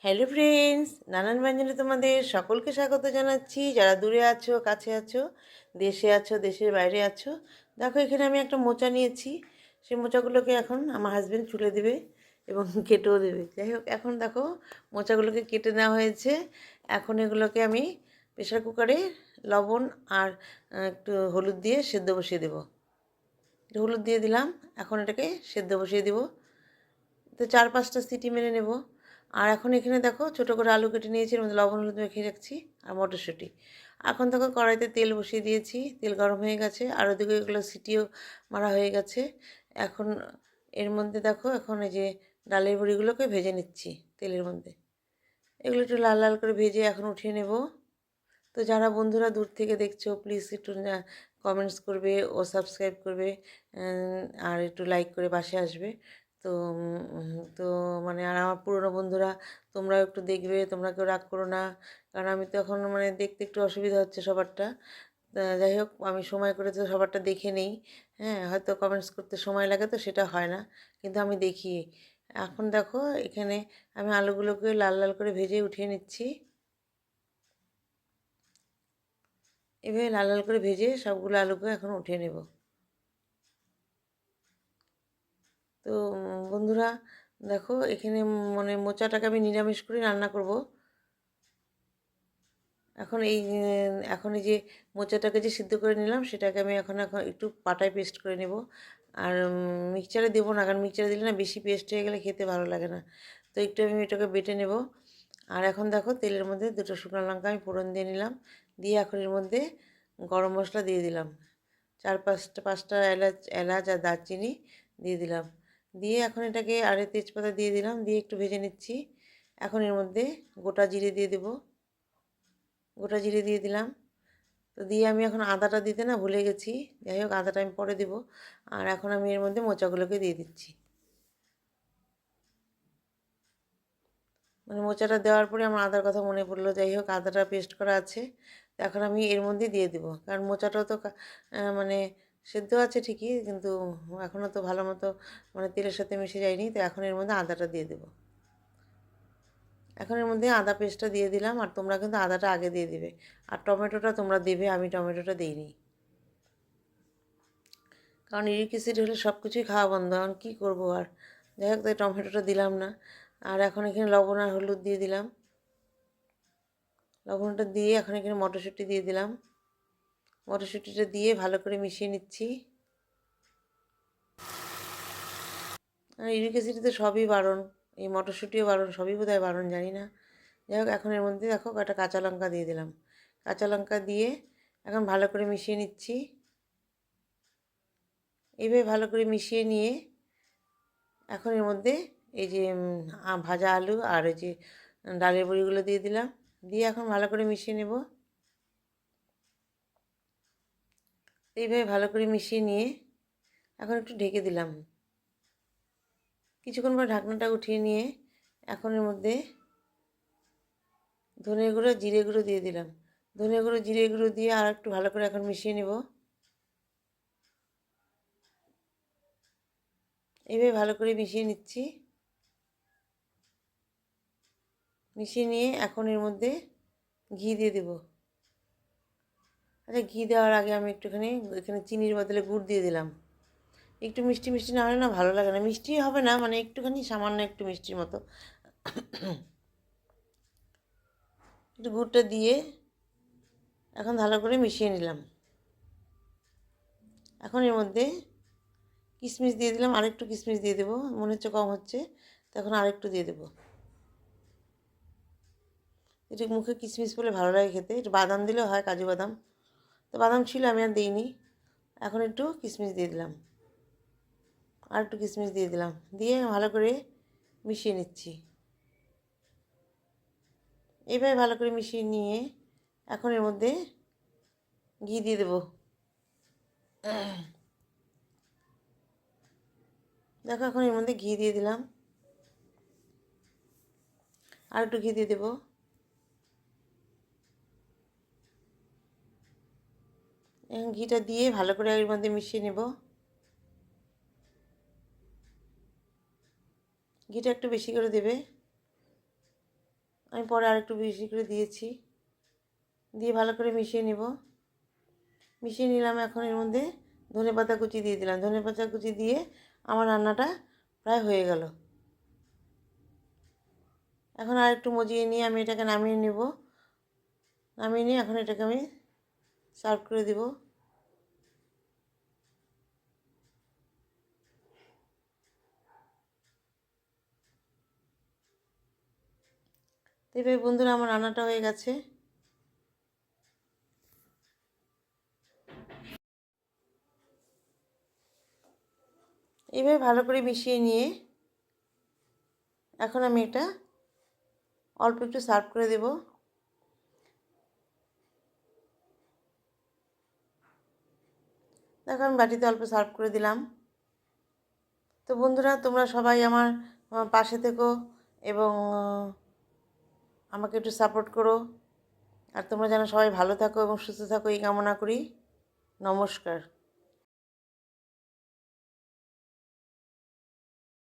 Hello friends, নানান ব্যঞ্জনে তোমাদের সকলকে স্বাগত জানাচ্ছি। যারা দূরে আছো, কাছে আছো, দেশে আছো, দেশের বাইরে আছো, দেখো এখানে আমি একটা মোচা নিয়েছি। সেই মোচাগুলোকে এখন আমার হাজব্যান্ড চুলে দেবে এবং কেটেও দেবে। যাই হোক, এখন দেখো মোচাগুলোকে কেটে নেওয়া হয়েছে। এখন এগুলোকে আমি প্রেশার কুকারে লবণ আর একটু হলুদ দিয়ে সেদ্ধ বসিয়ে দেবো। একটু হলুদ দিয়ে দিলাম, এখন এটাকে সেদ্ধ বসিয়ে দেবো। তো 4-5টা সিটি মেরে নেব। আর এখন এখানে দেখো ছোটো করে আলু কেটে নিয়েছি, এর মধ্যে লবণ হলুদ মেখে রাখছি, আর মটরশুঁটি। এখন দেখো কড়াইতে তেল বসিয়ে দিয়েছি, তেল গরম হয়ে গেছে, আর ওদিকে এগুলো সিটিও মারা হয়ে গেছে। এখন এর মধ্যে দেখো এখন এই যে ডালের বড়িগুলোকে ভেজে নিচ্ছি তেলের মধ্যে। এগুলো একটু লাল লাল করে ভেজে এখন উঠিয়ে নেব। তো যারা বন্ধুরা দূর থেকে দেখছো, প্লিজ একটু কমেন্টস করবে ও সাবস্ক্রাইব করবে, আর একটু লাইক করে পাশে আসবে। তো তো মানে আর আমার পুরনো বন্ধুরা, তোমরাও একটু দেখবে, তোমরা কেউ রাগ করো না, কারণ আমি তো এখন মানে দেখতে একটু অসুবিধা হচ্ছে সবারটা। যাই হোক, আমি সময় করে তো সবারটা দেখে নেই। হ্যাঁ, হয়তো কমেন্টস করতে সময় লাগে তো সেটা হয় না, কিন্তু আমি দেখি। এখন দেখো এখানে আমি আলুগুলোকে লাল লাল করে ভেজে উঠিয়ে নিচ্ছি। এভাবে লাল লাল করে ভেজে সবগুলো আলুকে এখন উঠিয়ে নেব। তো বন্ধুরা দেখো এখানে মানে মোচাটাকে আমি নিরামিষ করে রান্না করব। এখন এই যে মোচাটাকে যে সিদ্ধ করে নিলাম, সেটাকে আমি এখন এখন একটু পাটায় পেস্ট করে নেব। আর মিক্সচারে দেবো না, কারণ মিক্সচারে দিলে না বেশি পেস্ট হয়ে গেলে খেতে ভালো লাগে না। তো একটু আমি এটাকে বেটে নেব। আর এখন দেখো তেলের মধ্যে 2টো শুকনো লঙ্কা আমি ফোড়ন দিয়ে নিলাম, দিয়ে এখন এর মধ্যে গরম মশলা দিয়ে দিলাম। 4-5টা এলাচ এলাচ আর দারচিনি দিয়ে দিলাম। দিয়ে এখন এটাকে আরে তেজপাতা দিয়ে দিলাম, দিয়ে একটু ভেজে নিচ্ছি। এখন এর মধ্যে গোটা জিরে দিয়ে দেবো, গোটা জিরে দিয়ে দিলাম। তো দিয়ে আমি এখন আদাটা দিতে না ভুলে গেছি, যাই হোক আদাটা আমি পরে দেবো। আর এখন আমি এর মধ্যে মোচাগুলোকে দিয়ে দিচ্ছি। মানে মোচাটা দেওয়ার পরে আমার আদার কথা মনে পড়লো, যাই হোক আদাটা পেস্ট করা আছে। তো এখন আমি এর মধ্যে দিয়ে দেবো, কারণ মোচাটাও তো মানে সেদ্ধ আছে ঠিকই, কিন্তু এখনও তো ভালো মতো মানে তেলের সাথে মিশে যায়নি। তো এখন এর মধ্যে আদাটা দিয়ে দেবো। এখন এর মধ্যে আদা পেস্টটা দিয়ে দিলাম, আর তোমরা কিন্তু আদাটা আগে দিয়ে দিবে। আর টমেটোটা তোমরা দেবে, আমি টমেটোটা দিইনি, কারণ ইউরিক অ্যাসিড হলে সব কিছুই খাওয়া বন্ধ, এখন কী করবো আর। যাই হোক, তাই টমেটোটা দিলাম না। আর এখন এখানে লবণ আর হলুদ দিয়ে দিলাম। লবণটা দিয়ে এখন এখানে মটরশুঁটি দিয়ে দিলাম। মটরশুঁটিটা দিয়ে ভালো করে মিশিয়ে নিচ্ছি। আর ইউরিক অ্যাসিডে তো সবই বারণ, এই মটরশুঁটিও বারণ, সবই বোধহয় বারণ, জানি না। যাই হোক, এখন এর মধ্যে দেখো একটা কাঁচা লঙ্কা দিয়ে দিলাম। কাঁচা লঙ্কা দিয়ে এখন ভালো করে মিশিয়ে নিচ্ছি। এইভাবে ভালো করে মিশিয়ে নিয়ে এখন এর মধ্যে এই যে ভাজা আলু আর এই যে ডালের বড়িগুলো দিয়ে দিলাম, দিয়ে এখন ভালো করে মিশিয়ে নেব। এইভাবে ভালো করে মিশিয়ে নিয়ে এখন একটু ঢেকে দিলাম। কিছুক্ষণ পর ঢাকনাটা উঠিয়ে নিয়ে এখন এর মধ্যে ধনে গুঁড়ো জিরে গুঁড়ো দিয়ে দিলাম। ধনে গুঁড়ো জিরে গুঁড়ো দিয়ে আর একটু ভালো করে এখন মিশিয়ে নেব। এইভাবে ভালো করে মিশিয়ে নিচ্ছি। মিশিয়ে নিয়ে এখন এর মধ্যে ঘি দিয়ে দেব। আচ্ছা, ঘি দেওয়ার আগে আমি একটুখানি এখানে চিনির বদলে গুড় দিয়ে দিলাম। একটু মিষ্টি মিষ্টি না হলে না ভালো লাগে না, মিষ্টি হবে না, মানে একটুখানি সামান্য একটু মিষ্টির মতো। একটু গুড়টা দিয়ে এখন ভালো করে মিশিয়ে নিলাম। এখন এর মধ্যে কিশমিশ দিয়ে দিলাম, আরেকটু কিশমিশ দিয়ে দেবো, মনে হচ্ছে কম হচ্ছে, তখন আরেকটু দিয়ে দেবো। একটু মুখে কিশমিশ বলে ভালো লাগে খেতে, একটু বাদাম দিলেও হয়, কাজু বাদাম। তো বাদাম ছিল, আমি আর দিইনি। এখন একটু কিশমিশ দিয়ে দিলাম, আর একটু কিশমিশ দিয়ে দিলাম, দিয়ে ভালো করে মিশিয়ে নিচ্ছি। এইভাবে ভালো করে মিশিয়ে নিয়ে এখন এর মধ্যে ঘি দিয়ে দেবো। দেখো এখন এর মধ্যে ঘি দিয়ে দিলাম, আর একটু ঘি দিয়ে দেবো। এখন ঘিটা দিয়ে ভালো করে এর মধ্যে মিশিয়ে নেব। ঘিটা একটু বেশি করে দেবে। আমি পরে আরেকটু বেশি করে দিয়েছি, দিয়ে ভালো করে মিশিয়ে নিব। মিশিয়ে নিলাম। এখন এর মধ্যে ধনেপাতা কুচি দিয়ে দিলাম। ধনেপাতা কুচি দিয়ে আমার রান্নাটা প্রায় হয়ে গেল। এখন আর একটু মজিয়ে নিয়ে আমি এটাকে নামিয়ে নেব। নামিয়ে নিয়ে এখন এটাকে আমি সার্ভ করে দেব। এবার বন্ধুরা আমার রান্নাটা হয়ে গেছে। এইভাবে ভালো করে মিশিয়ে নিয়ে এখন আমি এটা অল্প একটু সার্ভ করে দেব। দেখো আমি বাটিতে অল্প সার্ভ করে দিলাম। তো বন্ধুরা তোমরা সবাই আমার পাশে থেকো এবং আমাকে একটু সাপোর্ট করো। আর তোমরা যেন সবাই ভালো থাকো এবং সুস্থ থাকো এই কামনা করি। নমস্কার।